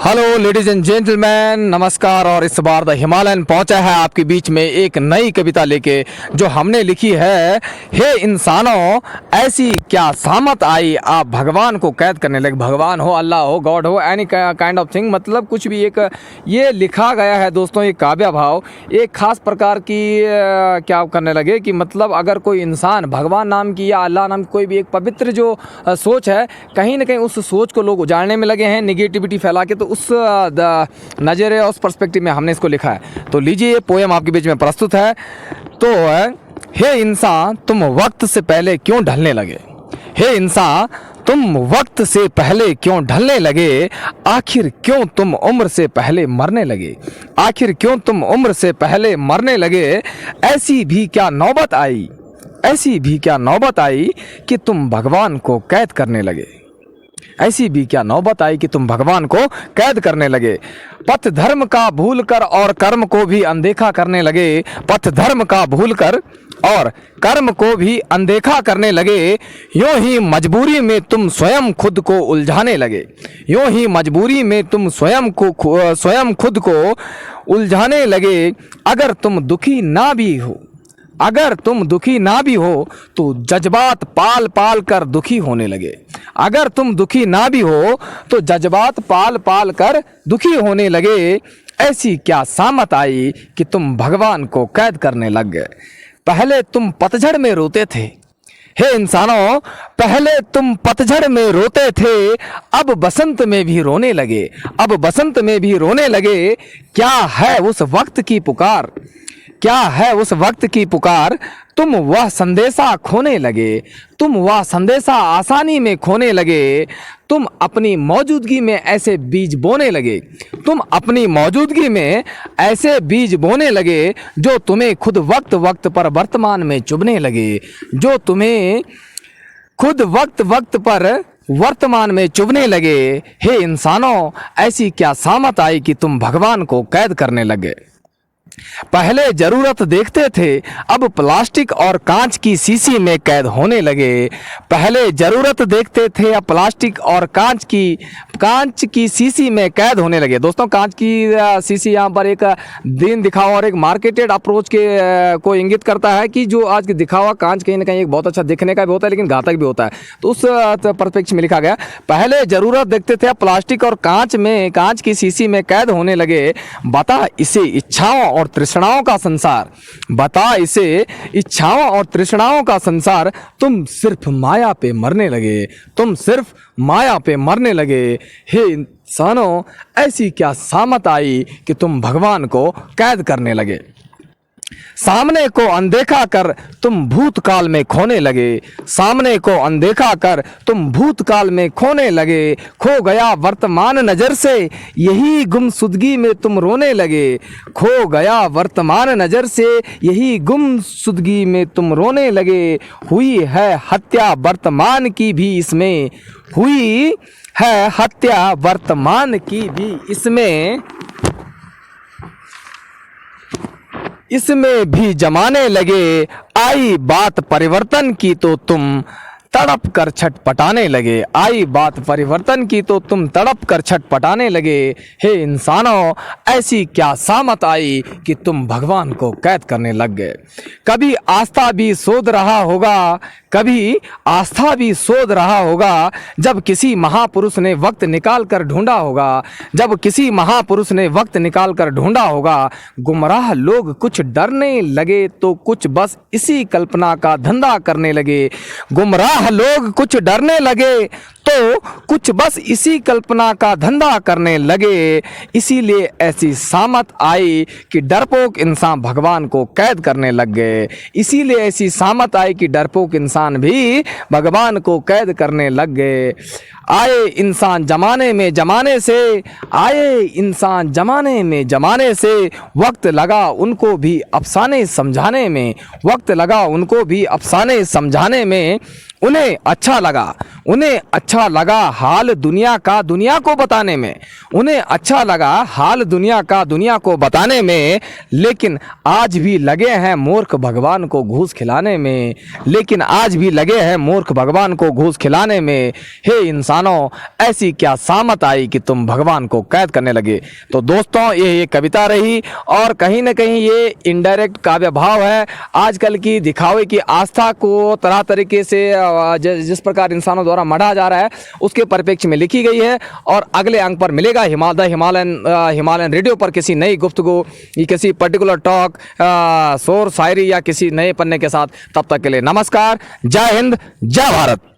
Hello ladies and gentleman, नमस्कार। और इस बार द हिमालयन पहुंचा है आपके बीच में एक नई कविता लेके जो हमने लिखी है। हे इंसानों, ऐसी क्या सामत आई आप भगवान को कैद करने लगे। भगवान हो, अल्लाह हो, गॉड हो, एनी काइंड ऑफ थिंग, मतलब कुछ भी। एक ये लिखा गया है दोस्तों, एक काव्य भाव एक खास प्रकार की क्या करने लगे कि मतलब अगर कोई इंसान भगवान नाम की या अल्लाह नाम की कोई भी एक पवित्र जो सोच है, कहीं ना कहीं उस सोच को लोग उजाड़ने में लगे हैं, निगेटिविटी फैला के। तो उस नज़रिए, उस पर्सपेक्टिव में हमने इसको लिखा है। तो लीजिए, ये पोएम आपके बीच में प्रस्तुत है। तो हे इंसान, तुम वक्त से पहले क्यों ढलने लगे। हे इंसान, तुम वक्त से पहले क्यों ढलने लगे। आखिर क्यों तुम उम्र से पहले मरने लगे। आखिर क्यों तुम उम्र से पहले मरने लगे। ऐसी भी क्या नौबत आई, ऐसी भी क्या नौबत आई कि तुम भगवान को कैद करने लगे। ऐसी भी क्या नौबत आई कि तुम भगवान को कैद करने लगे। पथ धर्म का भूल कर और कर्म को भी अनदेखा करने लगे। पथ धर्म का भूल कर और कर्म को भी अनदेखा करने लगे। यूं ही मजबूरी में तुम स्वयं खुद को उलझाने लगे। यूं ही मजबूरी में तुम स्वयं खुद को उलझाने लगे। अगर तुम दुखी ना भी हो, अगर तुम दुखी ना भी हो तो जज्बात पाल पाल कर दुखी होने लगे। अगर तुम दुखी ना भी हो तो जज्बात पाल पाल कर दुखी होने लगे। ऐसी क्या सामत आई कि तुम भगवान को कैद करने लग गए। पहले तुम पतझड़ में रोते थे। हे इंसानों, पहले तुम पतझड़ में रोते थे, अब बसंत में भी रोने लगे। अब बसंत में भी रोने लगे। क्या है उस वक्त की पुकार, क्या है उस वक्त की पुकार। तुम वह संदेशा खोने लगे। तुम वह संदेशा आसानी में खोने लगे। तुम अपनी मौजूदगी में ऐसे बीज बोने लगे। तुम अपनी मौजूदगी में ऐसे बीज बोने लगे जो तुम्हें खुद वक्त वक्त पर वर्तमान में चुभने लगे। जो तुम्हें खुद वक्त वक्त पर वर्तमान में चुभने लगे। हे इंसानों, ऐसी क्या सामत आई कि तुम भगवान को कैद करने लगे। पहले जरूरत देखते थे, अब प्लास्टिक और कांच की शीशी में कैद होने लगे। पहले जरूरत देखते थे, अब प्लास्टिक और कांच की शीशी में कैद होने लगे। दोस्तों, कांच की शीशी यहाँ पर एक दिन दिखावा और एक मार्केटेड अप्रोच के को इंगित करता है कि जो आज के दिखावा कांच कहीं ना कहीं एक बहुत अच्छा दिखने का भी होता है लेकिन घातक भी होता है। तो उस परिप्रेक्ष्य में लिखा गया, पहले जरूरत देखते थे, अब प्लास्टिक और कांच की शीशी में कैद होने लगे। बता इसे इच्छाओं और तृष्णाओं का संसार, बता इसे इच्छाओं और तृष्णाओं का संसार। तुम सिर्फ माया पे मरने लगे। तुम सिर्फ माया पे मरने लगे। हे इंसानों, ऐसी क्या सामत आई कि तुम भगवान को कैद करने लगे। सामने को अनदेखा कर तुम भूतकाल में खोने लगे। सामने को अनदेखा कर तुम भूतकाल में खोने लगे। खो गया वर्तमान नजर से यही गुमसुदगी में तुम रोने लगे। खो गया वर्तमान नजर से यही गुमसुदगी में तुम रोने लगे। हुई है हत्या वर्तमान की भी इसमें, हुई है हत्या वर्तमान की भी इसमें भी जमाने लगे। आई बात परिवर्तन की तो तुम तड़प कर छटपटाने लगे। आई बात परिवर्तन की तो तुम तड़प कर छटपटाने लगे। हे इंसानों, ऐसी क्या सामत आई कि तुम भगवान को कैद करने लग गए। कभी आस्था भी शोध रहा होगा, कभी आस्था भी शोध रहा होगा, जब किसी महापुरुष ने वक्त निकाल कर ढूंढा होगा। जब किसी महापुरुष ने वक्त निकाल कर ढूंढा होगा। गुमराह लोग कुछ डरने लगे तो कुछ बस इसी कल्पना का धंधा करने लगे। गुमराह लोग कुछ डरने लगे तो कुछ बस इसी कल्पना का धंधा करने लगे। इसीलिए ऐसी सामत आई कि डरपोक इंसान भगवान को कैद करने लग गए। इसीलिए ऐसी सामत आई कि डरपोक इंसान भी भगवान को कैद करने लग गए। आए इंसान जमाने में जमाने से, आए इंसान जमाने में जमाने से, वक्त लगा उनको भी अफसाने समझाने में, वक्त लगा उनको भी अफसाने समझाने में। उन्हें अच्छा लगा हाल दुनिया का दुनिया को बताने में, उन्हें अच्छा लगा हाल दुनिया का दुनिया को बताने में, लेकिन आज भी लगे हैं मूर्ख भगवान को घूस खिलाने में, लेकिन आज भी लगे हैं मूर्ख भगवान को घूस खिलाने में। हे इंसानों, ऐसी क्या सामत आई कि तुम भगवान को कैद करने लगे। तो दोस्तों, ये कविता रही और कहीं ना कहीं ये इनडायरेक्ट काव्य भाव है। आजकल की दिखावे की आस्था को तरह तरीके से जिस प्रकार इंसानों द्वारा मढ़ा जा रहा है उसके परिप्रेक्ष्य में लिखी गई है। और अगले अंक पर मिलेगा हिमालयन रेडियो पर किसी नई गुफ्तगू, किसी पर्टिकुलर टॉक, शोर शायरी या किसी नए पन्ने के साथ। तब तक के लिए नमस्कार, जय हिंद, जय भारत।